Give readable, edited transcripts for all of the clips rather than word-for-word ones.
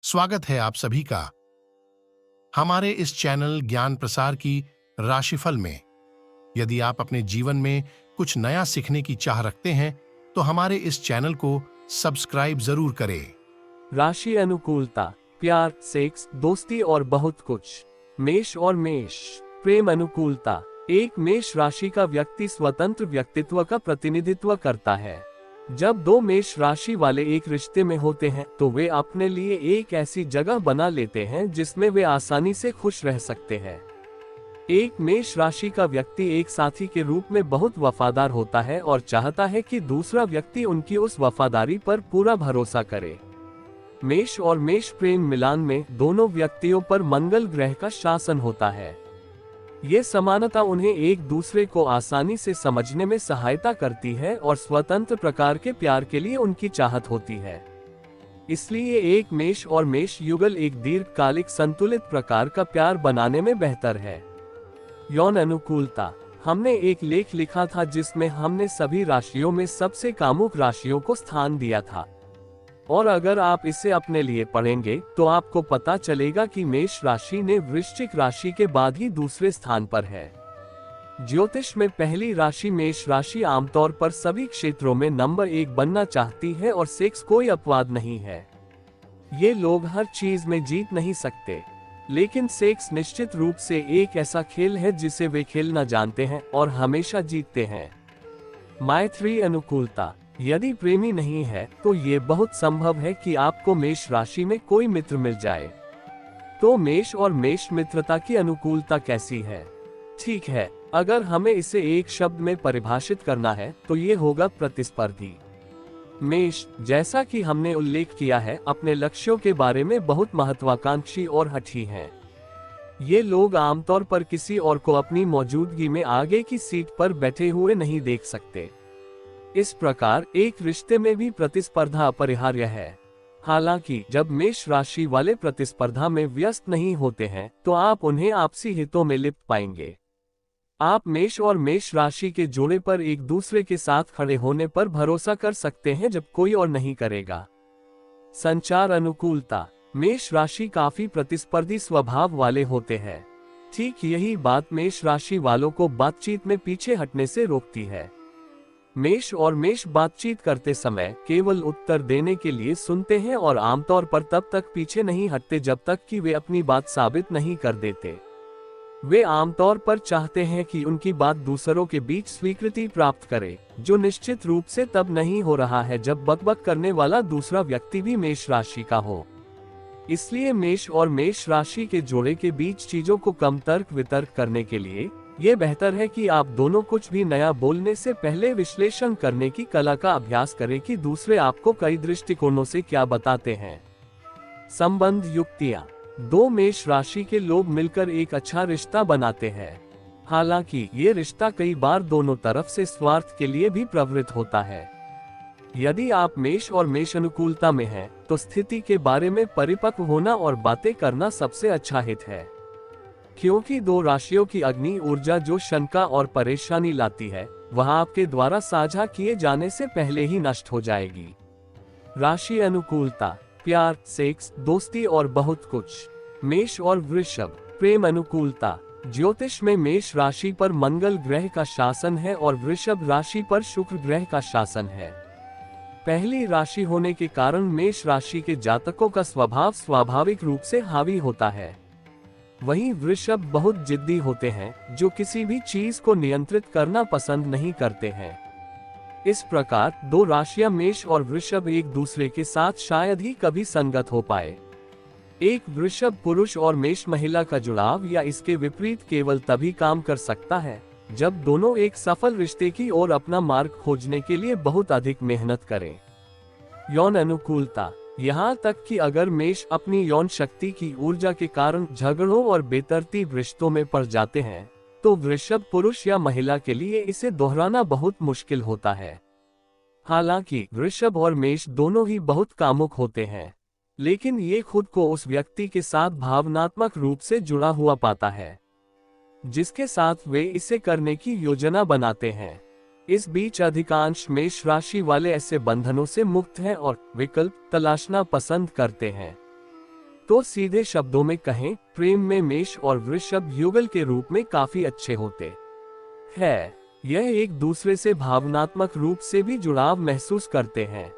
स्वागत है आप सभी का हमारे इस चैनल ज्ञान प्रसार की राशिफल में। यदि आप अपने जीवन में कुछ नया सीखने की चाह रखते हैं तो हमारे इस चैनल को सब्सक्राइब जरूर करें। राशि अनुकूलता, प्यार, सेक्स, दोस्ती और बहुत कुछ। मेष और मेष प्रेम अनुकूलता। एक मेष राशि का व्यक्ति स्वतंत्र व्यक्तित्व का प्रतिनिधित्व करता है। जब दो मेष राशि वाले एक रिश्ते में होते हैं तो वे अपने लिए एक ऐसी जगह बना लेते हैं जिसमें वे आसानी से खुश रह सकते हैं। एक मेष राशि का व्यक्ति एक साथी के रूप में बहुत वफादार होता है और चाहता है कि दूसरा व्यक्ति उनकी उस वफादारी पर पूरा भरोसा करे। मेष और मेष प्रेम मिलान में दोनों व्यक्तियों पर मंगल ग्रह का शासन होता है। ये समानता उन्हें एक दूसरे को आसानी से समझने में सहायता करती है और स्वतंत्र प्रकार के प्यार के लिए उनकी चाहत होती है। इसलिए एक मेष और मेष युगल एक दीर्घकालिक संतुलित प्रकार का प्यार बनाने में बेहतर है। यौन अनुकूलता। हमने एक लेख लिखा था जिसमें हमने सभी राशियों में सबसे कामुक राशियों को स्थान दिया था, और अगर आप इसे अपने लिए पढ़ेंगे तो आपको पता चलेगा कि मेष राशि ने वृश्चिक राशि के बाद ही दूसरे स्थान पर है। ज्योतिष में पहली राशि मेष राशि आमतौर पर सभी क्षेत्रों में नंबर 1 बनना चाहती है और सेक्स कोई अपवाद नहीं है। ये लोग हर चीज में जीत नहीं सकते, लेकिन सेक्स निश्चित रूप से एक ऐसा खेल है जिसे वे खेलना जानते हैं और हमेशा जीतते हैं। मैत्री अनुकूलता। यदि प्रेमी नहीं है तो ये बहुत संभव है कि आपको मेष राशि में कोई मित्र मिल जाए। तो मेष और मेष मित्रता की अनुकूलता कैसी है? ठीक है, अगर हमें इसे एक शब्द में परिभाषित करना है तो ये होगा प्रतिस्पर्धी। मेष, जैसा कि हमने उल्लेख किया है, अपने लक्ष्यों के बारे में बहुत महत्वाकांक्षी और हठी हैं। ये लोग आमतौर पर किसी और को अपनी मौजूदगी में आगे की सीट पर बैठे हुए नहीं देख सकते। इस प्रकार एक रिश्ते में भी प्रतिस्पर्धा अपरिहार्य है। हालांकि जब मेष राशि वाले प्रतिस्पर्धा में व्यस्त नहीं होते हैं तो आप उन्हें आपसी हितों में लिप्त पाएंगे। आप मेष और मेष राशि के जोड़े पर एक दूसरे के साथ खड़े होने पर भरोसा कर सकते हैं जब कोई और नहीं करेगा। संचार अनुकूलता। मेष राशि काफी प्रतिस्पर्धी स्वभाव वाले होते हैं। ठीक यही बात मेष राशि वालों को बातचीत में पीछे हटने से रोकती है। मेष और मेष बातचीत करते समय केवल उत्तर देने के लिए सुनते हैं और आमतौर पर तब तक पीछे नहीं हटते जब तक कि वे अपनी बात साबित नहीं कर देते। वे आमतौर पर चाहते हैं कि उनकी बात दूसरों के बीच स्वीकृति प्राप्त करे, जो निश्चित रूप से तब नहीं हो रहा है जब बकबक करने वाला दूसरा व्यक्ति भी मेष राशि का हो। इसलिए मेष और मेष राशि के जोड़े के बीच चीजों को कम तर्क वितर्क करने के लिए ये बेहतर है कि आप दोनों कुछ भी नया बोलने से पहले विश्लेषण करने की कला का अभ्यास करें कि दूसरे आपको कई दृष्टिकोणों से क्या बताते हैं। संबंध युक्तियां। दो मेष राशि के लोग मिलकर एक अच्छा रिश्ता बनाते हैं। हालांकि ये रिश्ता कई बार दोनों तरफ से स्वार्थ के लिए भी प्रवृत्त होता है। यदि आप मेष और मेष अनुकूलता में हैं, तो स्थिति के बारे में परिपक्व होना और बातें करना सबसे अच्छा हित है, क्योंकि दो राशियों की अग्नि ऊर्जा जो शंका और परेशानी लाती है वह आपके द्वारा साझा किए जाने से पहले ही नष्ट हो जाएगी। राशि अनुकूलता। प्यार, सेक्स, दोस्ती और बहुत कुछ। मेष और वृषभ प्रेम अनुकूलता। ज्योतिष में मेष राशि पर मंगल ग्रह का शासन है और वृषभ राशि पर शुक्र ग्रह का शासन है। पहली राशि होने के कारण मेष राशि के जातकों का स्वभाव स्वाभाविक रूप से हावी होता है। वहीं वृषभ बहुत जिद्दी होते हैं, जो किसी भी चीज को नियंत्रित करना पसंद नहीं करते हैं। इस प्रकार दो राशियां मेष और वृषभ एक दूसरे के साथ शायद ही कभी संगत हो पाए। एक वृषभ पुरुष और मेष महिला का जुड़ाव या इसके विपरीत केवल तभी काम कर सकता है जब दोनों एक सफल रिश्ते की ओर अपना मार्ग खोजने के लिए बहुत अधिक मेहनत करें। यौन अनुकूलता। यहाँ तक कि अगर मेष अपनी यौन शक्ति की ऊर्जा के कारण झगड़ों और बेतरतीब रिश्तों में पड़ जाते हैं तो वृषभ पुरुष या महिला के लिए इसे दोहराना बहुत मुश्किल होता है। हालांकि वृषभ और मेष दोनों ही बहुत कामुक होते हैं, लेकिन ये खुद को उस व्यक्ति के साथ भावनात्मक रूप से जुड़ा हुआ पाता है जिसके साथ वे इसे करने की योजना बनाते हैं। इस बीच अधिकांश मेष राशि वाले ऐसे बंधनों से मुक्त हैं और विकल्प तलाशना पसंद करते हैं। तो सीधे शब्दों में कहें, प्रेम में मेष और वृषभ युगल के रूप में काफी अच्छे होते हैं। यह एक दूसरे से भावनात्मक रूप से भी जुड़ाव महसूस करते हैं।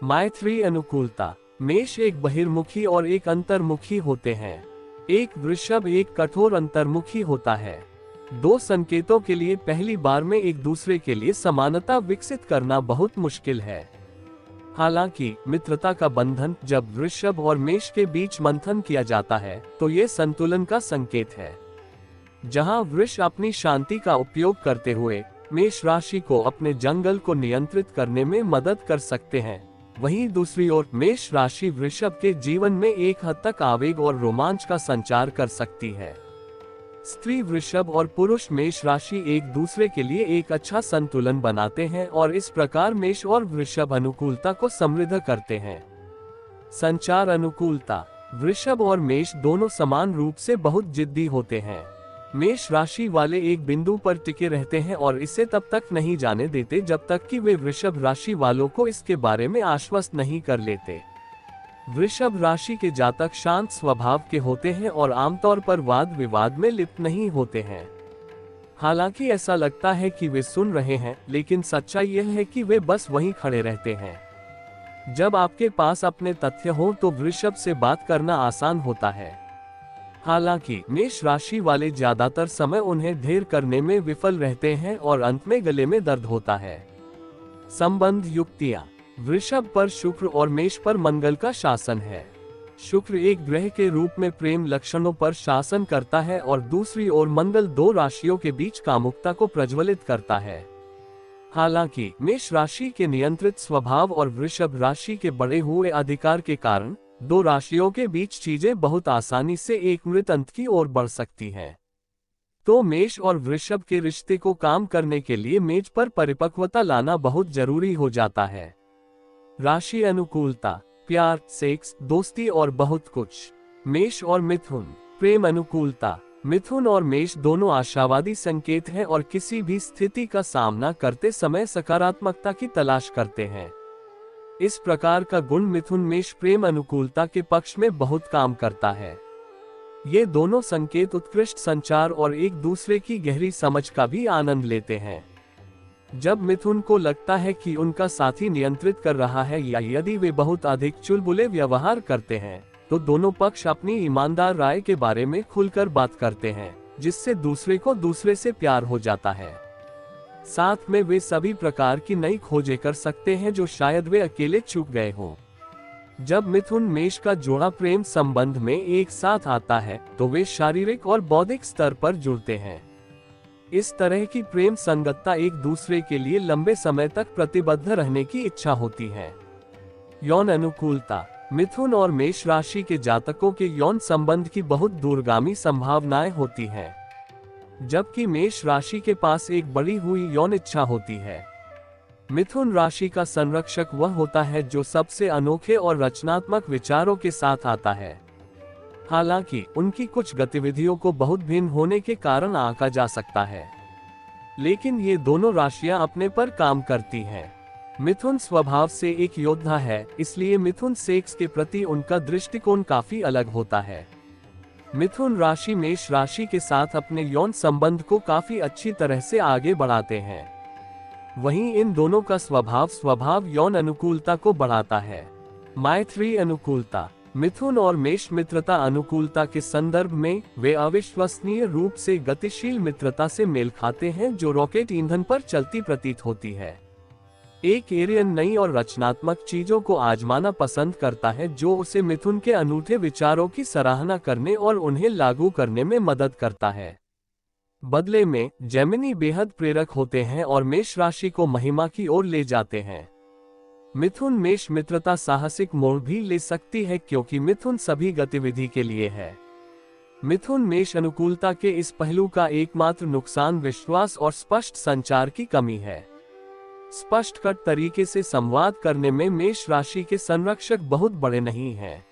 मैत्री अनुकूलता। मेष एक बहिर्मुखी और एक अंतर्मुखी होते हैं। एक वृषभ एक कठोर अंतर्मुखी होता है। दो संकेतों के लिए पहली बार में एक दूसरे के लिए समानता विकसित करना बहुत मुश्किल है। हालांकि मित्रता का बंधन जब वृषभ और मेष के बीच मंथन किया जाता है तो ये संतुलन का संकेत है। जहां वृष अपनी शांति का उपयोग करते हुए मेष राशि को अपने जंगल को नियंत्रित करने में मदद कर सकते हैं, वहीं दूसरी ओर मेष राशि वृषभ के जीवन में एक हद तक आवेग और रोमांच का संचार कर सकती है। स्त्री वृषभ और पुरुष मेष राशि एक दूसरे के लिए एक अच्छा संतुलन बनाते हैं और इस प्रकार मेष और वृषभ अनुकूलता को समृद्ध करते हैं। संचार अनुकूलता। वृषभ और मेष दोनों समान रूप से बहुत जिद्दी होते हैं। मेष राशि वाले एक बिंदु पर टिके रहते हैं और इसे तब तक नहीं जाने देते जब तक कि वे वृषभ राशि वालों को इसके बारे में आश्वस्त नहीं कर लेते। वृषभ राशि के जातक शांत स्वभाव के होते हैं और आमतौर पर वाद विवाद में लिप्त नहीं होते हैं। हालांकि ऐसा लगता है कि वे सुन रहे हैं, लेकिन सच्चाई यह है कि वे बस वहीं खड़े रहते हैं। जब आपके पास अपने तथ्य हो तो वृषभ से बात करना आसान होता है। हालांकि मेष राशि वाले ज्यादातर समय उन्हें ढेर करने में विफल रहते हैं और अंत में गले में दर्द होता है। संबंध युक्तियां। वृषभ पर शुक्र और मेष पर मंगल का शासन है। शुक्र एक ग्रह के रूप में प्रेम लक्षणों पर शासन करता है और दूसरी ओर मंगल दो राशियों के बीच कामुकता को प्रज्वलित करता है। हालांकि मेष राशि के नियंत्रित स्वभाव और वृषभ राशि के बढ़े हुए अधिकार के कारण दो राशियों के बीच चीजें बहुत आसानी से एक मृत अंत की ओर बढ़ सकती हैं। तो मेष और वृषभ के रिश्ते को काम करने के लिए मेज पर परिपक्वता लाना बहुत जरूरी हो जाता है। राशि अनुकूलता। प्यार, सेक्स, दोस्ती और बहुत कुछ। मेष और मिथुन। प्रेम अनुकूलता। मिथुन और मेष दोनों आशावादी संकेत हैं और किसी भी स्थिति का सामना करते समय सकारात्मकता की तलाश करते हैं। इस प्रकार का गुण मिथुन मेष प्रेम अनुकूलता के पक्ष में बहुत काम करता है। ये दोनों संकेत उत्कृष्ट संचार और एक दूसरे की गहरी समझ का भी आनंद लेते हैं। जब मिथुन को लगता है कि उनका साथी नियंत्रित कर रहा है या यदि वे बहुत अधिक चुलबुले व्यवहार करते हैं तो दोनों पक्ष अपनी ईमानदार राय के बारे में खुलकर बात करते हैं, जिससे दूसरे को दूसरे से प्यार हो जाता है। साथ में वे सभी प्रकार की नई खोजें कर सकते हैं जो शायद वे अकेले चूक गए हों। जब मिथुन मेष का जोड़ा प्रेम संबंध में एक साथ आता है तो वे शारीरिक और बौद्धिक स्तर पर जुड़ते हैं। इस तरह की प्रेम संगतता एक दूसरे के लिए लंबे समय तक प्रतिबद्ध रहने की इच्छा होती है। यौन अनुकूलता। मिथुन और मेष राशि के जातकों के यौन संबंध की बहुत दूरगामी संभावनाएं होती हैं, जबकि मेष राशि के पास एक बढ़ी हुई यौन इच्छा होती है। मिथुन राशि का संरक्षक वह होता है जो सबसे अनोखे और रचनात्मक विचारों के साथ आता है। हालांकि उनकी कुछ गतिविधियों को बहुत भिन्न होने के कारण आंका जा सकता है, लेकिन ये दोनों राशियां अपने पर काम करती हैं। मिथुन स्वभाव से एक योद्धा है, इसलिए मिथुन सेक्स के प्रति उनका दृष्टिकोण काफी अलग होता है। मिथुन राशि मेष राशि के साथ अपने यौन संबंध को काफी अच्छी तरह से आगे बढ़ाते हैं। वहीं इन दोनों का स्वभाव यौन अनुकूलता को बढ़ाता है। मैत्री अनुकूलता। मिथुन और मेष मित्रता अनुकूलता के संदर्भ में वे अविश्वसनीय रूप से गतिशील मित्रता से मेल खाते हैं जो रॉकेट ईंधन पर चलती प्रतीत होती है। एक एरियन नई और रचनात्मक चीजों को आजमाना पसंद करता है जो उसे मिथुन के अनूठे विचारों की सराहना करने और उन्हें लागू करने में मदद करता है। बदले में जेमिनी बेहद प्रेरक होते हैं और मेष राशि को महिमा की ओर ले जाते हैं। मिथुन मेष मित्रता साहसिक मोड़ भी ले सकती है क्योंकि मिथुन सभी गतिविधि के लिए है। मिथुन मेष अनुकूलता के इस पहलू का एकमात्र नुकसान विश्वास और स्पष्ट संचार की कमी है। स्पष्ट कट तरीके से संवाद करने में मेष राशि के संरक्षक बहुत बड़े नहीं हैं।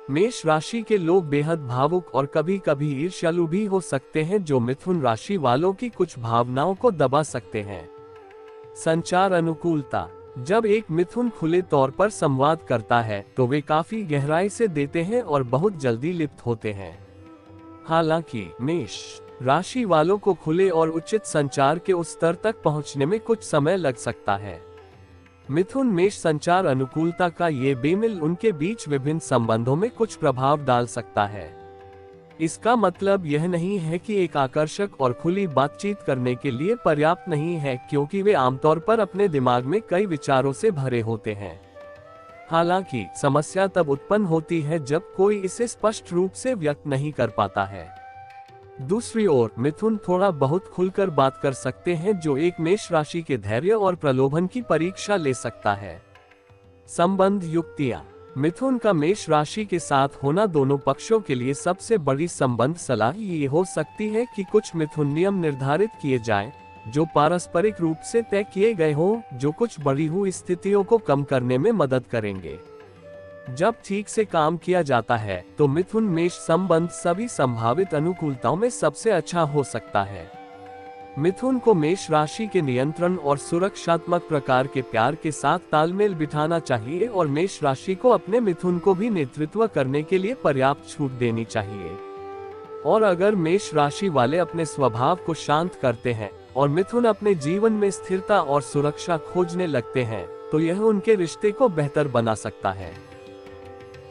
मेष राशि के लोग बेहद भावुक और कभी कभी ईर्ष्यालु भी हो सकते हैं जो मिथुन राशि वालों की कुछ भावनाओं को दबा सकते हैं। संचार अनुकूलता। जब एक मिथुन खुले तौर पर संवाद करता है तो वे काफी गहराई से देते हैं और बहुत जल्दी लिप्त होते हैं। हालांकि मेष राशि वालों को खुले और उचित संचार के उस स्तर तक पहुंचने में कुछ समय लग सकता है। मिथुन मेष संचार अनुकूलता का ये बेमेल उनके बीच विभिन्न संबंधों में कुछ प्रभाव डाल सकता है। इसका मतलब यह नहीं है कि एक आकर्षक और खुली बातचीत करने के लिए पर्याप्त नहीं है, क्योंकि वे आमतौर पर अपने दिमाग में कई विचारों से भरे होते हैं। हालांकि समस्या तब उत्पन्न होती है जब कोई इसे स्पष्ट रूप से व्यक्त नहीं कर पाता है। दूसरी ओर मिथुन थोड़ा बहुत खुलकर बात कर सकते हैं, जो एक मेष राशि के धैर्य और प्रलोभन की परीक्षा ले सकता है। संबंध युक्तियां। मिथुन का मेष राशि के साथ होना दोनों पक्षों के लिए सबसे बड़ी संबंध सलाह ये हो सकती है कि कुछ मिथुन नियम निर्धारित किए जाएं, जो पारस्परिक रूप से तय किए गए हों, जो कुछ बढ़ी हुई स्थितियों को कम करने में मदद करेंगे। जब ठीक से काम किया जाता है तो मिथुन मेष संबंध सभी संभावित अनुकूलताओं में सबसे अच्छा हो सकता है। मिथुन को मेष राशि के नियंत्रण और सुरक्षात्मक प्रकार के प्यार के साथ तालमेल बिठाना चाहिए और मेष राशि को अपने मिथुन को भी नेतृत्व करने के लिए पर्याप्त छूट देनी चाहिए। और अगर मेष राशि वाले अपने स्वभाव को शांत करते हैं और मिथुन अपने जीवन में स्थिरता और सुरक्षा खोजने लगते हैं, तो यह उनके रिश्ते को बेहतर बना सकता है।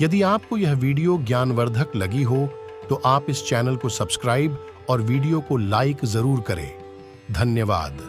यदि आपको यह वीडियो ज्ञानवर्धक लगी हो तो आप इस चैनल को सब्सक्राइब और वीडियो को लाइक जरूर करें। धन्यवाद।